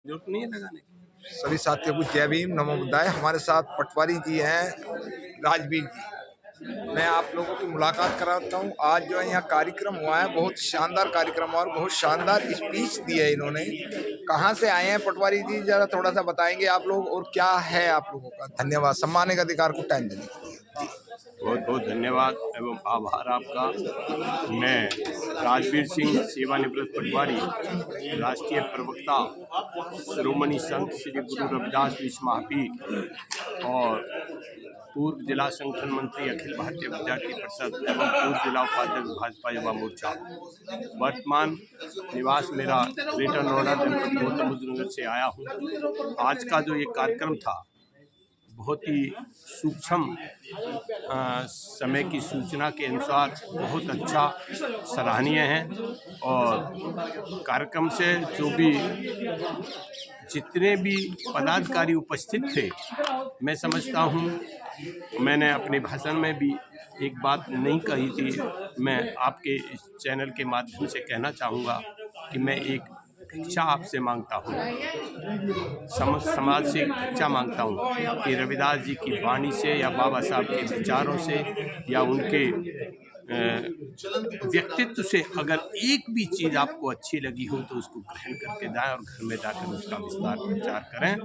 जरूरत नहीं है लगाने की। सभी साथियों को जय भीम, नमो बुद्धाय। हमारे साथ पटवारी जी हैं, राजवीर जी। मैं आप लोगों की मुलाकात कराता हूँ। आज जो है यहाँ कार्यक्रम हुआ है, बहुत शानदार कार्यक्रम हुआ और बहुत शानदार स्पीच दी है इन्होंने। कहाँ से आए हैं पटवारी जी, जरा थोड़ा सा बताएंगे आप लोग, और क्या है आप लोगों का? धन्यवाद, सम्मानित अधिकार को टाइम देने के लिए। बहुत बहुत धन्यवाद एवं आभार आपका। मैं राजवीर सिंह, सेवानिवृत्त पटवारी, राष्ट्रीय प्रवक्ता, श्रोमणी संत श्री गुरु रविदास विश्व महापीठ और पूर्व जिला संगठन मंत्री, अखिल भारतीय विद्यार्थी परिषद एवं पूर्व जिला उपाध्यक्ष भाजपा युवा मोर्चा। वर्तमान निवास मेरा ग्रेटर नोएडा जनपद गौतम बुद्ध नगर से आया हूँ। आज का जो ये कार्यक्रम था बहुत ही सूक्ष्म समय की सूचना के अनुसार बहुत अच्छा, सराहनीय है। और कार्यक्रम से जो भी जितने भी पदाधिकारी उपस्थित थे, मैं समझता हूँ, मैंने अपने भाषण में भी एक बात नहीं कही थी, मैं आपके इस चैनल के माध्यम से कहना चाहूँगा कि मैं एक भिक्षा आपसे मांगता हूँ, समाज से एक भिक्षा मांगता हूँ कि रविदास जी की वाणी से या बाबा साहब के विचारों से या उनके व्यक्तित्व से अगर एक भी चीज़ आपको अच्छी लगी हो तो उसको ग्रहण करके जाएं और घर में जाकर उसका विस्तार प्रचार करें।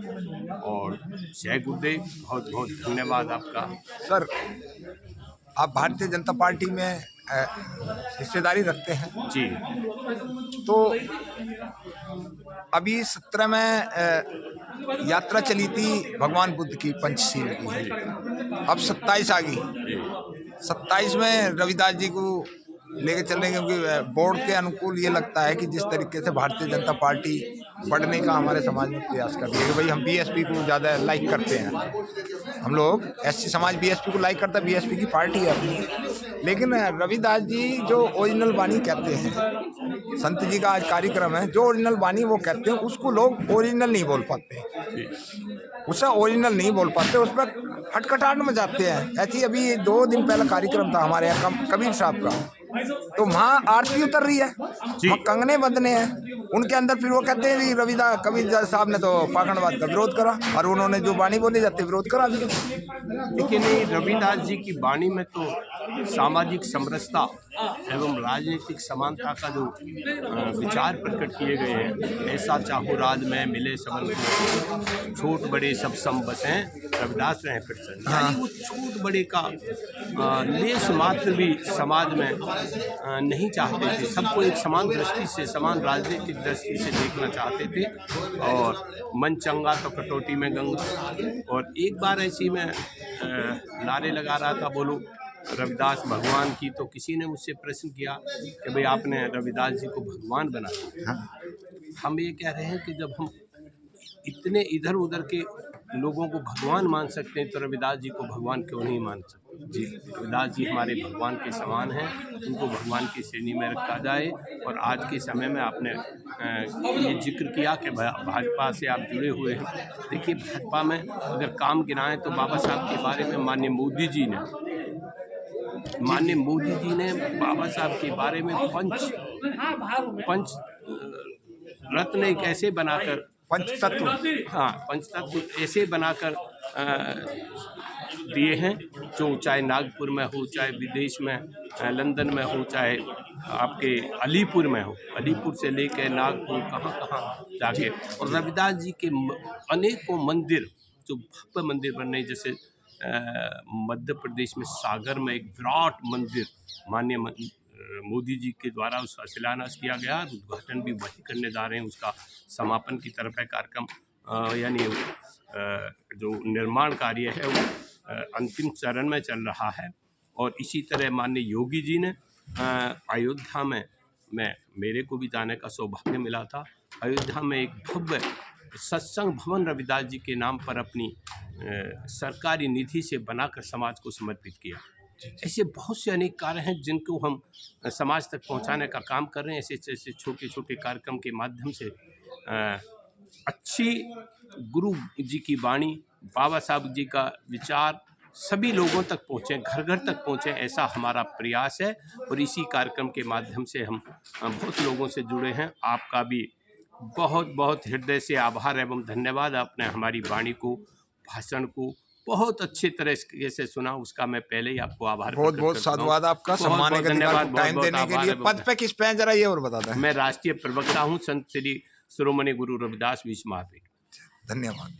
और जय गुरुदेव, बहुत बहुत धन्यवाद आपका। सर, आप भारतीय जनता पार्टी में हिस्सेदारी रखते हैं जी। तो अभी 17 में यात्रा चली थी भगवान बुद्ध की, पंचशील की। अब 27 आ गई। 27 में रविदास जी को लेके चलने, क्योंकि बोर्ड के अनुकूल ये लगता है कि जिस तरीके से भारतीय जनता पार्टी बढ़ने का हमारे समाज में प्रयास कर रही है, भाई हम बीएसपी को ज़्यादा लाइक करते हैं, हम लोग एससी समाज बीएसपी को लाइक करता है, बीएसपी की पार्टी है अपनी। लेकिन रविदास जी जो ओरिजिनल वाणी कहते हैं, संत जी का आज कार्यक्रम है, जो ओरिजिनल वाणी वो कहते हैं उसको लोग ओरिजिनल नहीं बोल पाते, उसे ओरिजिनल नहीं बोल पाते, उस पर खटखटाहट में जाते हैं। ऐसी अभी 2 दिन पहले कार्यक्रम था हमारे यहाँ कबीर साहब का, तो वहाँ आरती उतर रही है, वहाँ कंगने बंधने हैं उनके अंदर, फिर वो कहते हैं रविदास कबीर साहब ने तो पाखंडवाद का विरोध करा और उन्होंने जो वाणी बोली जाती है विरोध करा। लेकिन रविदास जी की वाणी में तो सामाजिक समरसता एवं राजनीतिक समानता का जो विचार प्रकट किए गए हैं, ऐसा चाहो राज में मिले सबन को, छोट बड़े सब सम बसें, रविदास रहे फिर से। यानी वो छोट बड़े का लेस मात्र भी समाज में नहीं चाहते थे, सबको एक समान दृष्टि से, समान राजनीतिक दृष्टि से देखना चाहते थे। और मन चंगा तो कटौती में गंगा। और एक बार ऐसी में नारे लगा रहा था, बोलो रविदास भगवान की, तो किसी ने मुझसे प्रश्न किया कि भाई आपने रविदास जी को भगवान बना दिया। हम ये कह रहे हैं कि जब हम इतने इधर उधर के लोगों को भगवान मान सकते हैं तो रविदास जी को भगवान क्यों नहीं मान सकते? जी, रविदास जी हमारे भगवान के समान हैं, उनको भगवान की श्रेणी में रखा जाए। और आज के समय में आपने ये जिक्र किया कि भाजपा से आप जुड़े हुए हैं। देखिए, भाजपा में अगर काम गिनाएं तो बाबा साहब के बारे में माननीय मोदी जी ने बाबा साहब के बारे में पंच रत्न एक ऐसे बनाकर, पंचतत्व, हाँ, पंचतत्व ऐसे बनाकर दिए हैं, जो चाहे नागपुर में हो, चाहे विदेश में लंदन में हो, चाहे आपके अलीपुर में हो, अलीपुर से लेकर नागपुर कहाँ कहाँ जाके। और रविदास जी के अनेकों मंदिर, जो भव्य मंदिर बन रहे, जैसे मध्य प्रदेश में सागर में एक विराट मंदिर माननीय मोदी जी के द्वारा उसका शिलान्यास किया गया, उद्घाटन भी वही करने जा रहे हैं, उसका समापन की तरफ है कार्यक्रम, यानी जो निर्माण कार्य है वो अंतिम चरण में चल रहा है। और इसी तरह माननीय योगी जी ने अयोध्या में, मेरे को भी जाने का सौभाग्य मिला था, अयोध्या में एक भव्य सत्संग भवन रविदास जी के नाम पर अपनी सरकारी निधि से बनाकर समाज को समर्पित किया। ऐसे बहुत से अनेक कार्य हैं जिनको हम समाज तक पहुंचाने का काम कर रहे हैं। ऐसे छोटे छोटे कार्यक्रम के माध्यम से अच्छी गुरु जी की वाणी, बाबा साहब जी का विचार सभी लोगों तक पहुँचे, घर घर तक पहुँचे, ऐसा हमारा प्रयास है। और इसी कार्यक्रम के माध्यम से हम बहुत लोगों से जुड़े हैं। आपका भी बहुत बहुत हृदय से आभार एवं धन्यवाद। आपने हमारी वाणी को, भाषण को बहुत अच्छी तरह से सुना, उसका मैं पहले ही आपको आभार बहुत प्रकट बहुत करता हूं। साधुवाद आपका, बहुत सम्मानित बहुत अधिकार धन्यवाद, को बहुत टाइम बहुत देने के आभार लिए। एवं पद पे किस पे हैं जरा ये और बताता है। मैं राष्ट्रीय प्रवक्ता हूं, संत श्री शिरोमणि गुरु रविदास विश्व महापीठ। धन्यवाद।